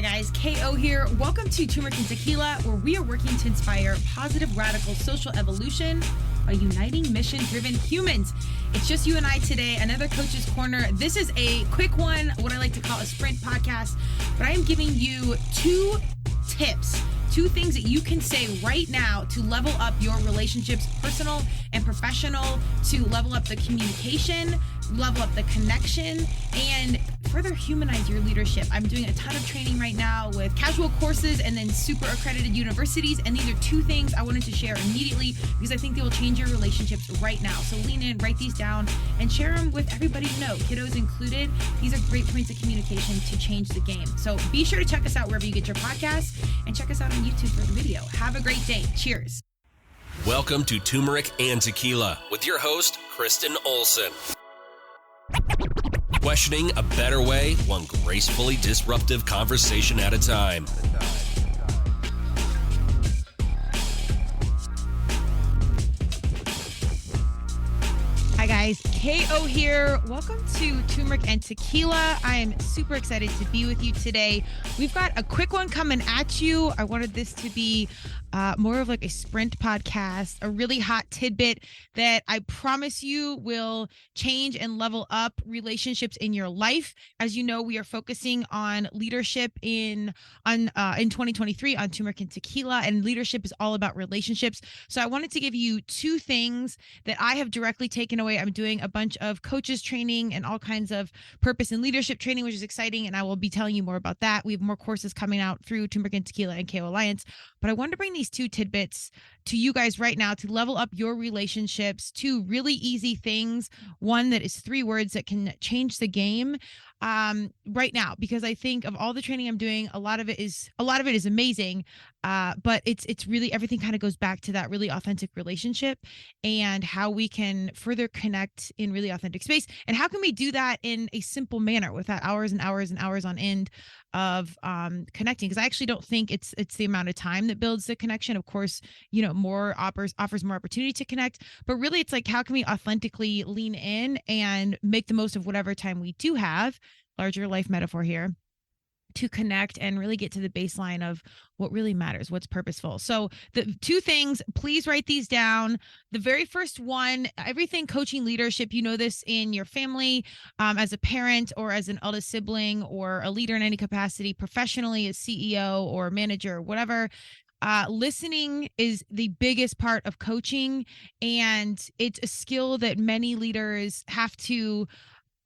Guys, KO here. Welcome to Turmeric and Tequila, where we are working to inspire positive, radical social evolution by uniting mission-driven humans. It's just you and I today, another Coach's Corner. This is a quick one, what I like to call a sprint podcast, but I am giving you two tips, two things that you can say right now to level up your relationships, personal and professional, to level up the communication, level up the connection, and further humanize your leadership. I'm doing a ton of training right now with casual courses and then super accredited universities. And these are two things I wanted to share immediately because I think they will change your relationships right now. So lean in, write these down, and share them with everybody you know, kiddos included. These are great points of communication to change the game. So be sure to check us out wherever you get your podcasts and check us out on YouTube for the video. Have a great day. Cheers. Welcome to Turmeric and Tequila with your host, Kristen Olson. Questioning a better way, one gracefully disruptive conversation at a time. Hi guys, KO here. Welcome to Turmeric and Tequila. I am super excited to be with you today. We've got a quick one coming at you. I wanted this to be more of like a sprint podcast, a really hot tidbit that I promise you will change and level up relationships in your life. As you know, we are focusing on leadership in 2023 on Turmeric and Tequila, and leadership is all about relationships. So I wanted to give you two things that I have directly taken away. I'm doing a bunch of coaches training and all kinds of purpose and leadership training, which is exciting, and I will be telling you more about that. We have more courses coming out through Turmeric and Tequila and KO Alliance, but I wanted to bring these two tidbits to you guys right now to level up your relationships. Two really easy things. One that is 3 words that can change the game right now, because I think of all the training I'm doing, a lot of it is amazing, but it's really, everything kind of goes back to that really authentic relationship and how we can further connect in really authentic space. And how can we do that in a simple manner without hours and hours and hours on end of connecting? Because I actually don't think it's the amount of time that builds the connection. Of course, you know, more offers more opportunity to connect, but really it's like, how can we authentically lean in and make the most of whatever time we do have, larger life metaphor here, to connect and really get to the baseline of what really matters, what's purposeful. So the two things, please write these down. The very first one, everything coaching leadership, you know this in your family, as a parent or as an eldest sibling or a leader in any capacity, professionally as CEO or manager, whatever. Listening is the biggest part of coaching, and it's a skill that many leaders have to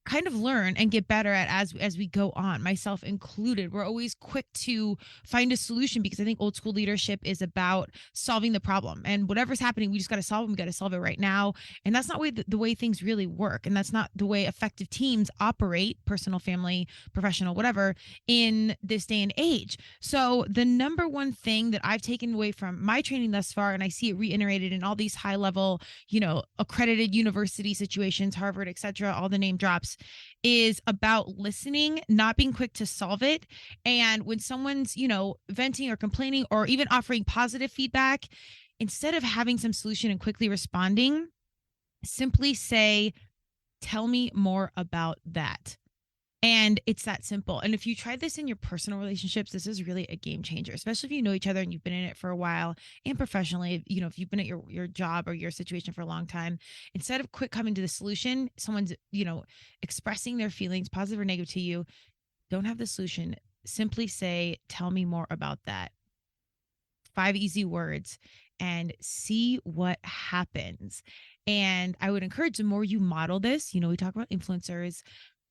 kind of learn and get better at as we go on, myself included. We're always quick to find a solution because I think old school leadership is about solving the problem, and whatever's happening, we just got to solve it. We got to solve it right now. And that's not the way things really work. And that's not the way effective teams operate, personal, family, professional, whatever, in this day and age. So the number one thing that I've taken away from my training thus far, and I see it reiterated in all these high level, you know, accredited university situations, Harvard, etc., all the name drops, is about listening, not being quick to solve it. And when someone's, you know, venting or complaining or even offering positive feedback, instead of having some solution and quickly responding, simply say, tell me more about that. And it's that simple. And if you try this in your personal relationships, this is really a game changer, especially if you know each other and you've been in it for a while, and professionally, you know, if you've been at your job or your situation for a long time, instead of quick coming to the solution, someone's, you know, expressing their feelings, positive or negative to you, don't have the solution. Simply say, tell me more about that. 5 easy words, and see what happens. And I would encourage, the more you model this, you know, we talk about influencers,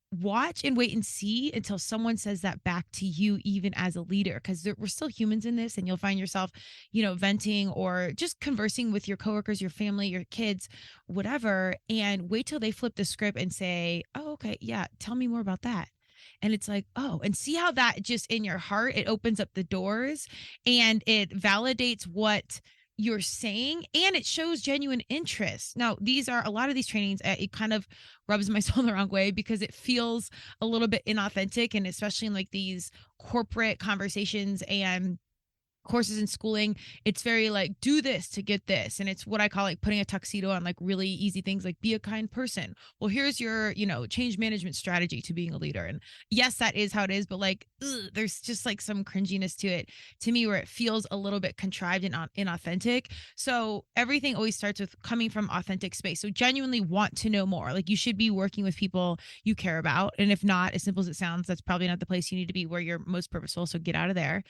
watch and wait and see until someone says that back to you, even as a leader, because we're still humans in this, and you'll find yourself, you know, venting or just conversing with your coworkers, your family, your kids, whatever, and wait till they flip the script and say, oh, okay, yeah, tell me more about that. And it's like, oh, and see how that just in your heart, it opens up the doors and it validates what you're saying, and it shows genuine interest. Now, a lot of these trainings, it kind of rubs my soul the wrong way because it feels a little bit inauthentic, and especially in like these corporate conversations and courses in schooling, it's very like, do this to get this. And it's what I call like putting a tuxedo on, like really easy things like be a kind person. Well, here's your, change management strategy to being a leader. And yes, that is how it is, but like, there's just like some cringiness to it to me where it feels a little bit contrived and inauthentic. So everything always starts with coming from authentic space. So genuinely want to know more. Like you should be working with people you care about. And if not, as simple as it sounds, that's probably not the place you need to be where you're most purposeful. So get out of there.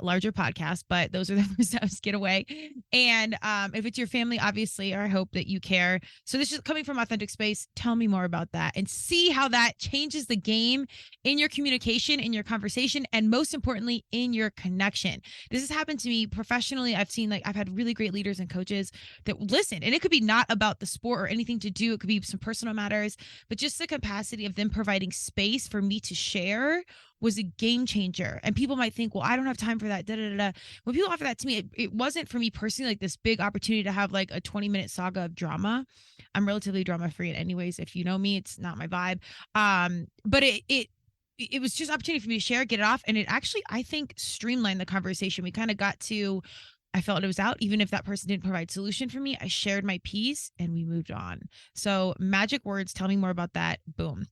Larger podcast, but those are the first steps. Get away. And if it's your family, obviously, or I hope that you care. So this is coming from authentic space. Tell me more about that and see how that changes the game in your communication, in your conversation, and most importantly, in your connection. This has happened to me professionally. I've had really great leaders and coaches that listen, and it could be not about the sport or anything to do. It could be some personal matters, but just the capacity of them providing space for me to share was a game changer. And people might think, well, I don't have time for that. Da, da, da, da. When people offer that to me, it wasn't for me personally like this big opportunity to have like a 20-minute saga of drama. I'm relatively drama free anyways. If you know me, it's not my vibe. But it was just opportunity for me to share, get it off. And it actually, I think, streamlined the conversation. We kind of got to, I felt it was out. Even if that person didn't provide solution for me, I shared my piece and we moved on. So magic words, tell me more about that. Boom.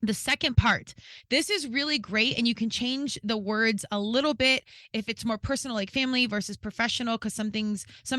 The second part, this is really great, and you can change the words a little bit if it's more personal, like family versus professional, because some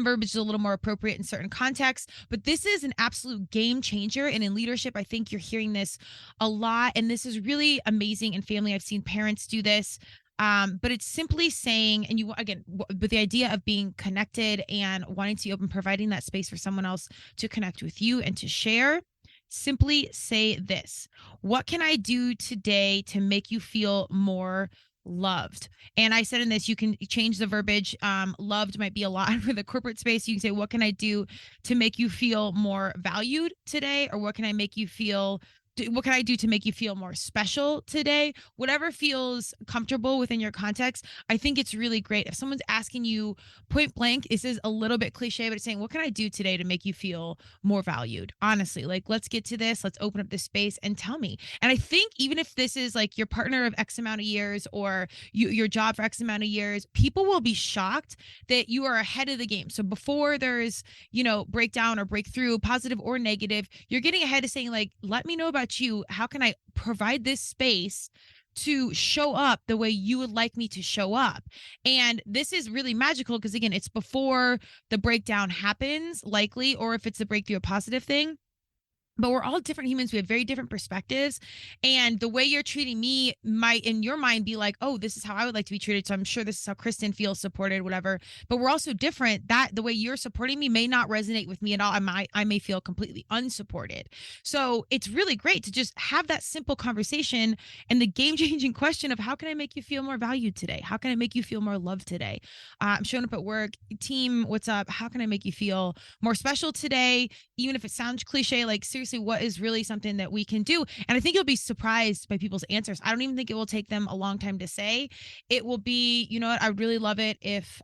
verbiage is a little more appropriate in certain contexts. But this is an absolute game changer. And in leadership, I think you're hearing this a lot. And this is really amazing in family. I've seen parents do this. But it's simply saying, and you, again, with the idea of being connected and wanting to be open, providing that space for someone else to connect with you and to share. Simply say this: what can I do today to make you feel more loved? And I said in this, you can change the verbiage. Loved might be a lot for the corporate space. You can say, what can I do to make you feel more valued today? Or what can I do to make you feel more special today? Whatever feels comfortable within your context. I think it's really great. If someone's asking you point blank, this is a little bit cliche, but it's saying, what can I do today to make you feel more valued? Honestly, like, let's get to this. Let's open up this space and tell me. And I think even if this is like your partner of X amount of years or your job for X amount of years, people will be shocked that you are ahead of the game. So before there's, breakdown or breakthrough, positive or negative, you're getting ahead of saying like, let me know about you. How can I provide this space to show up the way you would like me to show up? And this is really magical because, again, it's before the breakdown happens, likely, or if it's a breakthrough, a positive thing. But we're all different humans. We have very different perspectives. And the way you're treating me might, in your mind, be like, oh, this is how I would like to be treated. So I'm sure this is how Kristen feels supported, whatever. But we're also different. That the way you're supporting me may not resonate with me at all. I may feel completely unsupported. So it's really great to just have that simple conversation and the game-changing question of, how can I make you feel more valued today? How can I make you feel more loved today? I'm showing up at work. Team, what's up? How can I make you feel more special today? Even if it sounds cliche, like, seriously, what is really something that we can do? And I think you'll be surprised by people's answers. I don't even think it will take them a long time to say. It will be, you know what, I would really love it if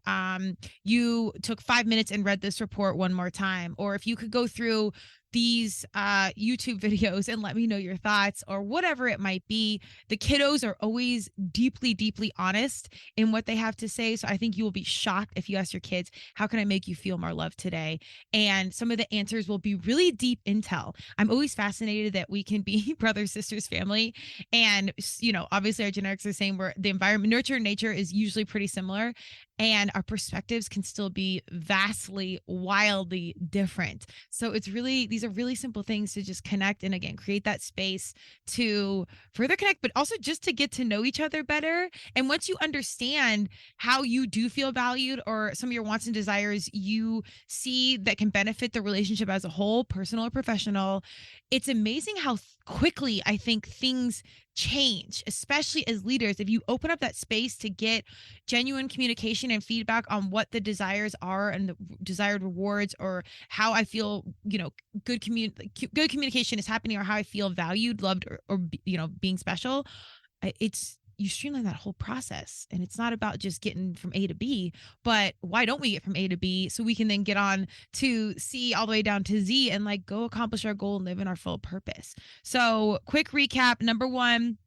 you took 5 minutes and read this report one more time, or if you could go through these YouTube videos and let me know your thoughts, or whatever it might be. The kiddos are always deeply, deeply honest in what they have to say. So I think you will be shocked if you ask your kids, how can I make you feel more loved today? And some of the answers will be really deep intel. I'm always fascinated that we can be brothers, sisters, family. And, obviously our genetics are the same, where the environment, nurture and nature is usually pretty similar. And our perspectives can still be vastly, wildly different. So these are really simple things to just connect and, again, create that space to further connect, but also just to get to know each other better. And once you understand how you do feel valued, or some of your wants and desires you see that can benefit the relationship as a whole, personal or professional, it's amazing how quickly I think things change, especially as leaders. If you open up that space to get genuine communication and feedback on what the desires are and the desired rewards, or how I feel, good communication is happening, or how I feel valued, loved, or being special, you streamline that whole process. And it's not about just getting from A to B, but why don't we get from A to B so we can then get on to C all the way down to Z and go accomplish our goal and live in our full purpose. So quick recap. Number one,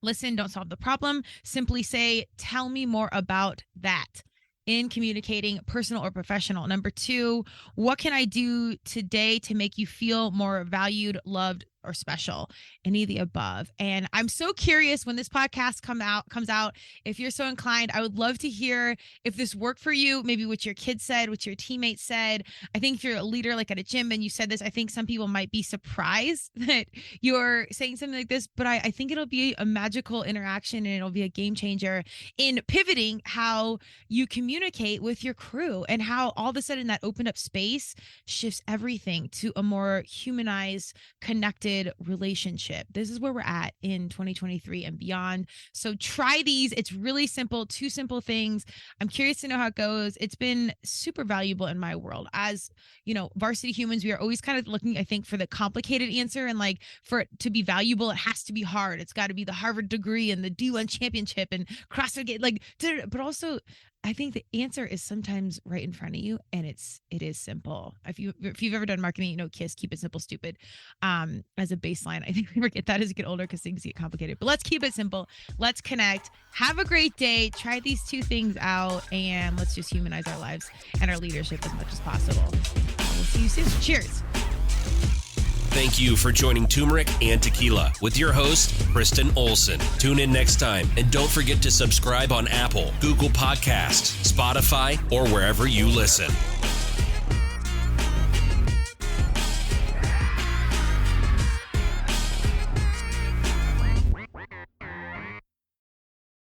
listen, don't solve the problem. Simply say, tell me more about that. in communicating, personal or professional? Number 2, what can I do today to make you feel more valued, loved, or special? Any of the above. And I'm so curious when this podcast comes out, if you're so inclined, I would love to hear if this worked for you, maybe what your kids said, what your teammates said. I think if you're a leader like at a gym and you said this, I think some people might be surprised that you're saying something like this, but I think it'll be a magical interaction and it'll be a game changer in pivoting how you communicate with your crew and how all of a sudden that opened up space shifts everything to a more humanized, connected relationship. This is where we're at in 2023 and beyond. So try these. It's really simple, 2 simple things. I'm curious to know how it goes. It's been super valuable in my world. As varsity humans, we are always kind of looking, I think, for the complicated answer. And like, for it to be valuable, it has to be hard. It's got to be the Harvard degree and the D1 championship and CrossFit, but also I think the answer is sometimes right in front of you, and it is simple. If you've ever done marketing, KISS, keep it simple, stupid, as a baseline. I think we forget that as we get older because things get complicated. But let's keep it simple. Let's connect. Have a great day. Try these 2 things out, and let's just humanize our lives and our leadership as much as possible. We'll see you soon. Cheers. Thank you for joining Turmeric and Tequila with your host, Kristen Olson. Tune in next time, and don't forget to subscribe on Apple, Google Podcasts, Spotify, or wherever you listen.